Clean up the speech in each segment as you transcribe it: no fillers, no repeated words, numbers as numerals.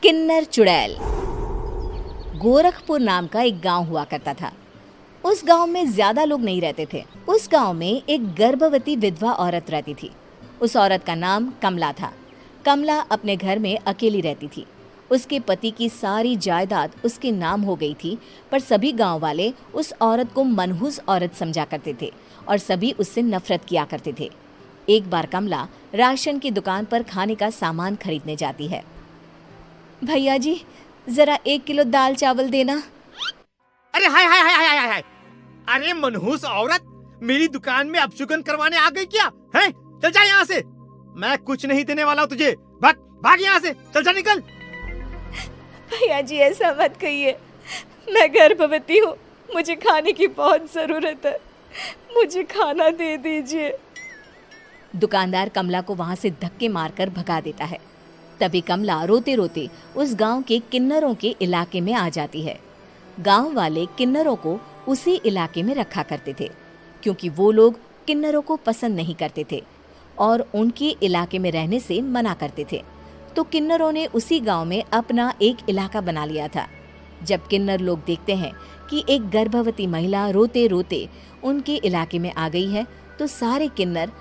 किन्नर चुड़ैल। गोरखपुर नाम का एक गांव हुआ करता था। उस गांव में ज्यादा लोग नहीं रहते थे। उस गांव में एक गर्भवती विधवा औरत रहती थी। उस औरत का नाम कमला था। कमला अपने घर में अकेली रहती थी। उसके पति की सारी जायदाद उसके नाम हो गई थी, पर सभी गांव वाले उस औरत को मनहूस औरत समझा करते थे और सभी उससे नफरत किया करते थे। एक बार कमला राशन की दुकान पर खाने का सामान खरीदने जाती है। भैया जी, जरा 1 किलो दाल चावल देना। अरे हाय हाय हाय हाय हाय हाय! अरे मनहूस औरत, मेरी दुकान में अपशुगन करवाने आ गई क्या? हैं? चल जा यहाँ से। मैं कुछ नहीं देने वाला हूँ तुझे। भाग भाग यहाँ से, चल जा, निकल। भैया जी, ऐसा मत कहिए। मैं गर्भवती हूँ, मुझे खाने की बहुत जरूरत है। मुझे खाना दे दीजिए। दुकानदार कमला को वहां से धक्के मारकर भगा देता है। तभी कमला रोते रोते उस गांव के किन्नरों के इलाके में आ जाती है। गांव वाले किन्नरों को उसी इलाके में रखा करते थे, क्योंकि वो लोग किन्नरों को पसंद नहीं करते थे और उनके इलाके में रहने से मना करते थे। तो किन्नरों ने उसी गांव में अपना एक इलाका बना लिया था। जब किन्नर लोग देखते हैं कि एक गर्भवती महिला रोते रोते उनके इलाके में आ गई है, तो सारे किन्नर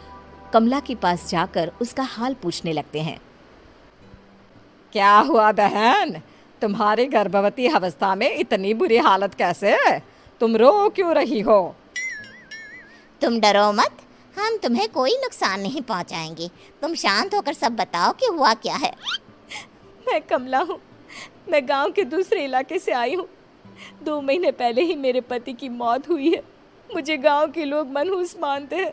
कमला के पास जाकर उसका हाल पूछने लगते हैं। क्या हुआ बहन, तुम्हारी गर्भवती अवस्था में इतनी बुरी हालत कैसे है? तुम रो क्यों रही हो? तुम डरो मत, हम तुम्हें कोई नुकसान नहीं पहुंचाएंगे। तुम शांत होकर सब बताओ कि हुआ क्या है। मैं कमला हूँ। मैं गांव के दूसरे इलाके से आई हूँ। 2 महीने पहले ही मेरे पति की मौत हुई है। मुझे गांव के लोग मनहूस मानते हैं,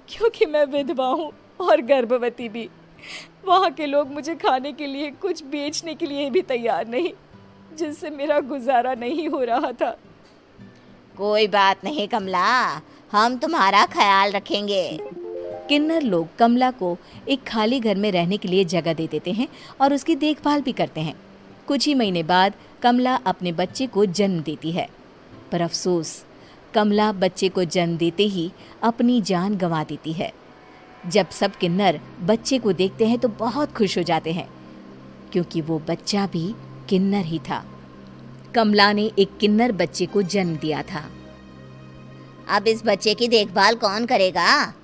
क्योंकि मैं विधवा हूँ और गर्भवती भी। वहाँ के लोग मुझे खाने के लिए कुछ बेचने के लिए भी तैयार नहीं, जिससे मेरा गुजारा नहीं हो रहा था। कोई बात नहीं कमला, हम तुम्हारा ख्याल रखेंगे। किन्नर लोग कमला को एक खाली घर में रहने के लिए जगह दे देते हैं और उसकी देखभाल भी करते हैं। कुछ ही महीने बाद कमला अपने बच्चे को जन्म देती है, पर अफसोस, कमला बच्चे को जन्म देते ही अपनी जान गंवा देती है। जब सब किन्नर बच्चे को देखते हैं तो बहुत खुश हो जाते हैं, क्योंकि वो बच्चा भी किन्नर ही था। कमला ने एक किन्नर बच्चे को जन्म दिया था। अब इस बच्चे की देखभाल कौन करेगा?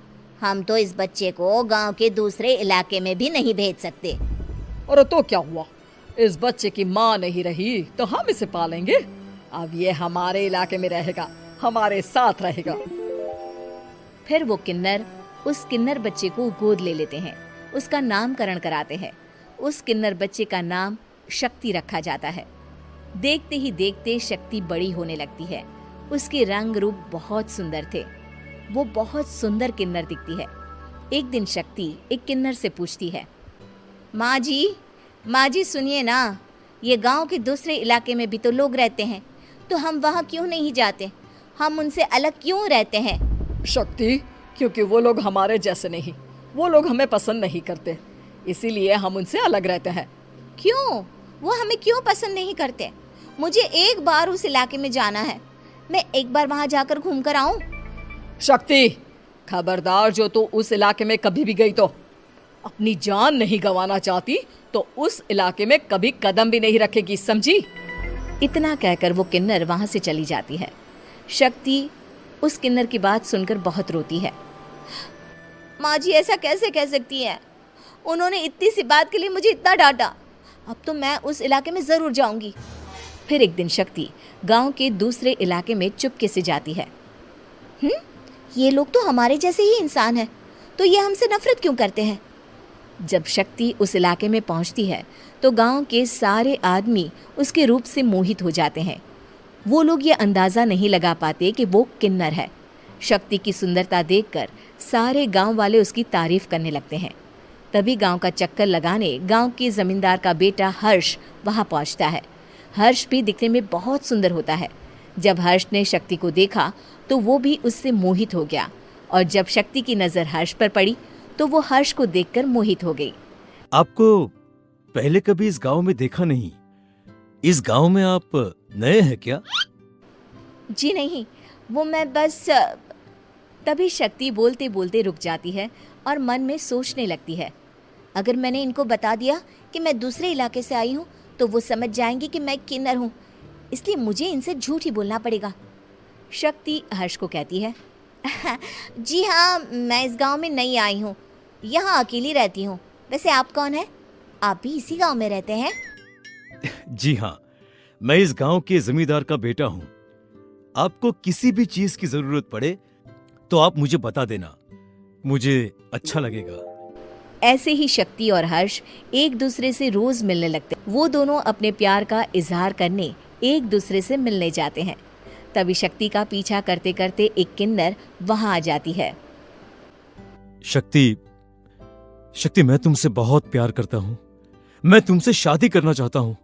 हम तो इस बच्चे को गांव के दूसरे इलाके में भी नहीं भेज सकते। और तो क्या हुआ, इस बच्चे की माँ नहीं रही तो हम इसे पालेंगे। अब ये हमारे इलाके में रहेगा, हमारे साथ रहेगा। फिर वो किन्नर उस किन्नर बच्चे को गोद ले लेते हैं, उसका नामकरण कराते हैं। उस किन्नर बच्चे का नाम शक्ति रखा जाता है। देखते ही देखते शक्ति बड़ी होने लगती है। उसके रंग रूप बहुत सुंदर थे। वो बहुत सुंदर किन्नर दिखती है। एक दिन शक्ति एक किन्नर से पूछती है, माँ जी सुनिए ना, ये गांव के दूसरे इलाके में भी तो लोग रहते हैं, तो हम वहाँ क्यों नहीं जाते? हम उनसे अलग क्यों रहते हैं? शक्ति, क्योंकि वो लोग हमारे जैसे नहीं, वो लोग हमें पसंद नहीं करते, इसीलिए हम उनसे अलग रहते हैं। क्यों? वो हमें क्यों पसंद नहीं करते? मुझे एक बार उस इलाके में जाना है। मैं एक बार वहाँ जाकर घूम कर आऊँ। शक्ति, खबरदार, जो तू उस इलाके में कभी भी गई तो अपनी जान नहीं गंवाना चाहती तो उस इलाके में कभी कदम भी नहीं रखेगी, समझी? इतना कहकर वो किन्नर वहाँ से चली जाती है। शक्ति उस किन्नर की बात सुनकर बहुत रोती है। माँ जी, ऐसा कैसे कह सकती हैं? उन्होंने इतनी सी बात के लिए मुझे इतना डांटा। अब तो मैं उस इलाके में ज़रूर जाऊंगी। फिर एक दिन शक्ति गांव के दूसरे इलाके में चुपके से जाती है। ये लोग तो हमारे जैसे ही इंसान हैं, तो ये हमसे नफरत क्यों करते हैं? जब शक्ति उस इलाके में पहुंचती है तो गांव के सारे आदमी उसके रूप से मोहित हो जाते हैं। वो लोग ये अंदाज़ा नहीं लगा पाते कि वो किन्नर है। शक्ति की सुंदरता देखकर सारे गांव वाले उसकी तारीफ करने लगते हैं। तभी गांव का चक्कर लगाने गांव के जमींदार का बेटा हर्ष वहां पहुंचता है। हर्ष भी दिखने में बहुत सुंदर होता है। जब हर्ष ने शक्ति को देखा तो वो भी उससे मोहित हो गया, और जब शक्ति की नज़र हर्ष पर पड़ी तो वो हर्ष को देखकर मोहित हो गई। आपको पहले कभी इस गांव में देखा नहीं। इस गांव में आप नए हैं क्या? जी नहीं, वो मैं बस। तभी शक्ति बोलते बोलते रुक जाती है और मन में सोचने लगती है, अगर मैंने इनको बता दिया कि मैं दूसरे इलाके से आई हूँ तो वो समझ जाएंगे कि मैं किन्नर हूँ, इसलिए मुझे इनसे झूठ ही बोलना पड़ेगा। शक्ति हर्ष को कहती है, जी हाँ, मैं इस गांव में नई आई हूँ, यहाँ अकेली रहती हूँ। वैसे आप कौन है? आप भी इसी गांव में रहते हैं? जी हाँ, मैं इस गांव के जमींदार का बेटा हूँ। आपको किसी भी चीज की जरूरत पड़े तो आप मुझे बता देना, मुझे अच्छा लगेगा। ऐसे ही शक्ति और हर्ष एक दूसरे से रोज मिलने लगते। वो दोनों अपने प्यार का इजहार करने एक दूसरे से मिलने जाते हैं। तभी शक्ति का पीछा करते करते एक किन्नर वहां आ जाती है। शक्ति, शक्ति, मैं तुमसे बहुत प्यार करता हूँ। मैं तुमसे शादी करना चाहता हूँ।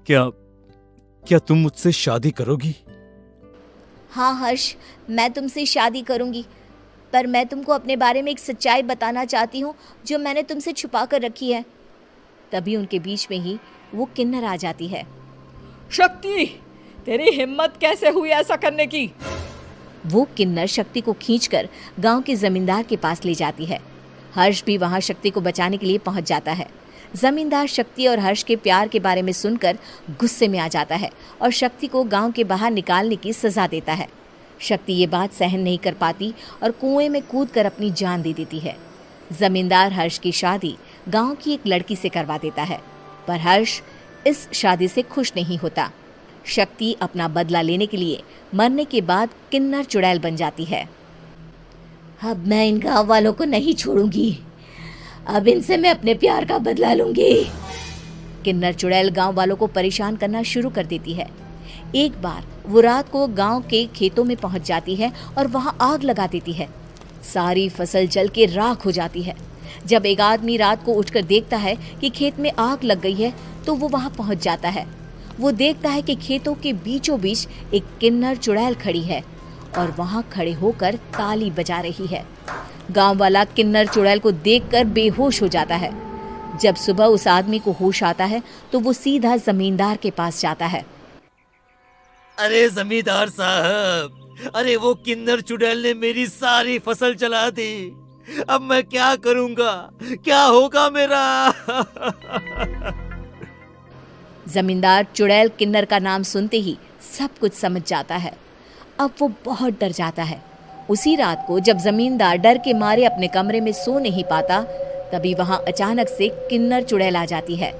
क्या तुम मुझसे शादी करोगी? हाँ हर्ष, मैं तुमसे शादी करूँगी, पर मैं तुमको अपने बारे में एक सच्चाई बताना चाहती हूँ जो मैंने तुमसे छुपा कर रखी है। तभी उनके बीच में ही वो किन्नर आ जाती है। शक्ति, तेरी हिम्मत कैसे हुई ऐसा करने की? वो किन्नर शक्ति को खींचकर गांव के जमींदार के पास ले जाती है। हर्ष भी वहां शक्ति को बचाने के लिए पहुंच जाता है। जमींदार शक्ति और हर्ष के प्यार के बारे में सुनकर गुस्से में आ जाता है और शक्ति को गांव के बाहर निकालने की सजा देता है। शक्ति ये बात सहन नहीं कर पाती और कुएं में कूदकर अपनी जान दे देती है। जमींदार हर्ष की शादी गांव की एक लड़की से करवा देता है, पर हर्ष इस शादी से खुश नहीं होता। शक्ति अपना बदला लेने के लिए मरने के बाद किन्नर चुड़ैल बन जाती है। अब मैं इन गाँव वालों को नहीं छोड़ूंगी, अब इनसे मैं अपने प्यार का बदला लूंगी। किन्नर चुड़ैल गांव वालों को परेशान करना शुरू कर देती है। एक बार वो रात को गांव के खेतों में पहुंच जाती है और वहां आग लगा देती है। सारी फसल जल के राख हो जाती है। जब एक आदमी रात को उठकर देखता है कि खेत में आग लग गई है तो वो वहां पहुंच जाता है। वो देखता है कि खेतों के बीचों बीच एक किन्नर चुड़ैल खड़ी है और वहां खड़े होकर ताली बजा रही है। गांव वाला किन्नर चुड़ैल को देखकर बेहोश हो जाता है। जब सुबह उस आदमी को होश आता है तो वो सीधा जमींदार के पास जाता है। अरे जमींदार साहब, अरे वो किन्नर चुड़ैल ने मेरी सारी फसल जला दी। अब मैं क्या करूंगा? क्या होगा मेरा? जमींदार चुड़ैल किन्नर का नाम सुनते ही सब कुछ समझ जाता है। अब वो बहुत डर जाता है। उसी रात को जब जमींदार डर के मारे अपने कमरे में सो नहीं पाता, तभी वहां अचानक से किन्नर चुड़ैल आ जाती है।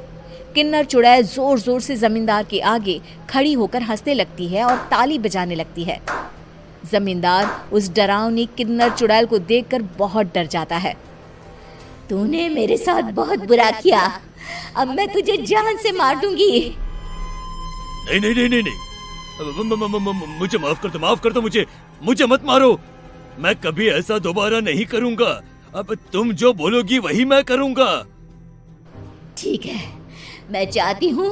किन्नर चुड़ैल जोर जोर से जमींदार के आगे खड़ी होकर हंसने लगती है और ताली बजाने लगती है। जमींदार उस डरावनी किन्नर चुड़ैल को देखकर बहुत डर जाता है। तूने मेरे साथ बहुत बुरा किया, अब मैं तुझे जान से मार दूंगी। नहीं नहीं नहीं नहीं नहीं, मुझे माफ कर दो, मुझे मत मारो। मैं कभी ऐसा दोबारा नहीं करूंगा। अब तुम जो बोलोगी वही मैं करूंगा। ठीक है, मैं चाहती हूँ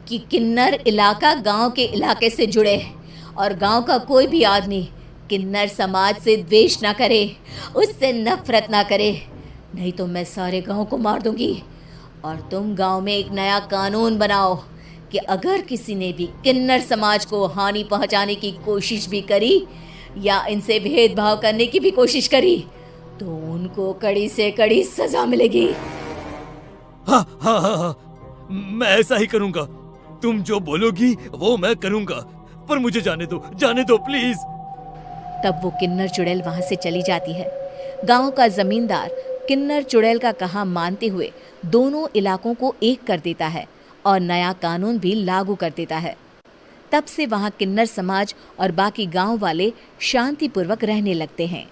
कि किन्नर इलाका गांव के इलाके से जुड़े और गांव का कोई भी आदमी किन्नर समाज से द्वेष ना करे, उससे नफरत ना करे, नहीं तो मैं सारे गांव को मार दूंगी। और तुम गांव में एक नया कानून बनाओ कि अगर किसी ने भी किन्नर समाज को हानि पहुंचाने की कोशिश भी करी या इनसे भेदभाव करने की भी कोशिश करी तो उनको कड़ी से कड़ी सजा मिलेगी। हाँ हाँ हाँ हाँ, मैं ऐसा ही करूंगा। तुम जो बोलोगी वो मैं करूंगा, पर मुझे जाने दो प्लीज। तब वो किन्नर चुड़ैल वहां से चली जाती है। गांव का जमींदार किन्नर चुड़ैल का कहा मानते हुए दोनों इलाकों को एक कर देता है और नया कानून भी लागू कर देता है। तब से वहां किन्नर समाज और बाकी गांव वाले शांतिपूर्वक रहने लगते हैं।